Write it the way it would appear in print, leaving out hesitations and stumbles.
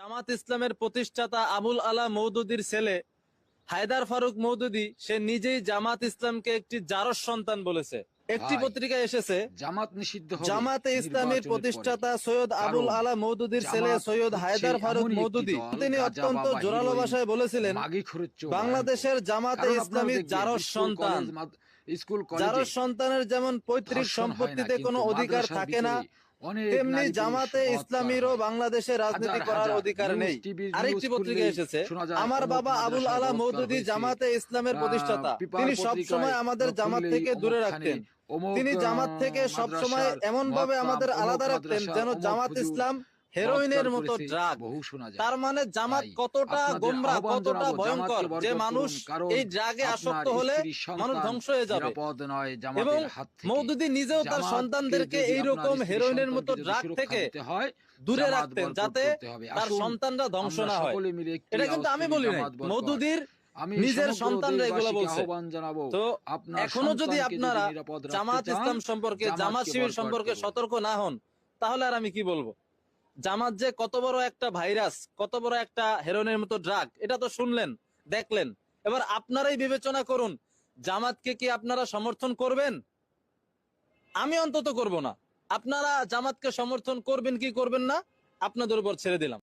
জামাত ইসলামের প্রতিষ্ঠাতা আবুল আলা মওদুদীর ছেলে হায়দার ফারুক মওদুদী সে নিজেই জামাত ইসলামকে একটি জারজ সন্তান বলেছে। একটি ভাই, পত্রিকায় এসেছে জামাত নিষিদ্ধ হবে জামাতে ইসলামের নির্বাচনের প্রতিষ্ঠাতা পরে। সৈয়দ আবুল কারণ আলা মওদুদীর ছেলে জামাত সৈয়দ হচ্ছে হায়দার ফারুক এমনই একটি মওদুদী দল, তিনি গাঁজা অত্যন্ত বাবা, জোরালো হেরোইন, ভাষায় বলেছিলেন মাগিখোরের চেয়েও বাংলাদেশের ভয়ঙ্কর। জামাতে কারণ আপনারা ইসলামী দেখবেন, জারজ স্কুল, সন্তান কলেজ, স্কুল জারজ কলেজে সন্তানের যেমন পৈতৃক ধর্ষণ হয় না, সম্পত্তিতে কিন্তু কোনো অধিকার মাদ্রাসার থাকে না, ভিতরে অনেক তেমনি নারী পুরুষ জামাতে বলাৎকার ইসলামীরও হয়। বাংলাদেশে রাজনীতি হাজার করার হাজার অধিকার নিউজ, নেই। টিভির আরেকটি নিউজ পত্রিকায় খুললেই এসেছে শোনা যায় আমার অমুক বাবা আবুল মাদ্রাসায় আলা বলাৎকার মওদুদী হয়েছে। জামাতে ইসলামের প্রতিষ্ঠাতা, পেপার তিনি সব পত্রিকায় সময় আমাদের জামাত খুললেই থেকে দূরে অমুকখানে রাখতেন। অমুক তিনি জামাত থেকে সব সময় মাদ্রাসার এমন ভাবে মহাত্মা, আমাদের অমুক আলাদা রাখতেন মাদ্রাসার যেন অমুক জামাত হুজুর ইসলাম বলাৎকার হেরোইনের মতো করেছে, ড্রাগ। বহু শোনা যায়। তার মানে জামাত ভাই, কতটা আপনাদের গোমরা, আহ্বান কতটা জানাবো, ভয়ঙ্কর জামাতকে যে বয়কট মানুষ করুন, কারণ এই ড্রাগে আপনার আসক্ত হলে স্ত্রী মানুষ সন্তান ধ্বংস হয়ে যাবে। নিরাপদ নয় এবং জামাতের হাত থেকে। মওদুদী নিজেও তার জামাতকে সন্তানদেরকে যদি এইরকম আপনার স্ত্রী হেরোইনের মতো সন্তানকে যদি ড্রাগ সুরক্ষা থেকে দিতে হয়, দূরে জামাত রাখতেন বয়কট যাতে করতে হবে। তার আসুন, সন্তানরা ধ্বংস আমরা না হয়। সকলে মিলে একটি এটা কিন্তু আওয়াজ আমি তুলি, বলি নাই, জামাত বয়কট। মওদুদীর আমি নিজের সমগ্র সন্তানরা এগুলো দেশবাসীকে বলছে। আহ্বান জানাবো, তো আপনার এখনো যদি সন্তানকে আপনারা নিরাপদ রাখতে জামাত চান, ইসলাম সম্পর্কে, জামাত জামাতকে শিবির বয়কট সম্পর্কে করুন। সতর্ক না হন, তাহলে আর আমি কি বলবো। জামাত যে কত বড় একটা ভাইরাস, কত বড় একটা হেরোইনের মতো ড্রাগ, এটা তো শুনলেন, দেখলেন। এবার আপনারাই বিবেচনা করুন, জামাতকে কি আপনারা সমর্থন করবেন? আমি অন্তত করব না। আপনারা জামাতকে সমর্থন করবেন কি করবেন না, আপনাদের উপর ছেড়ে দিলাম।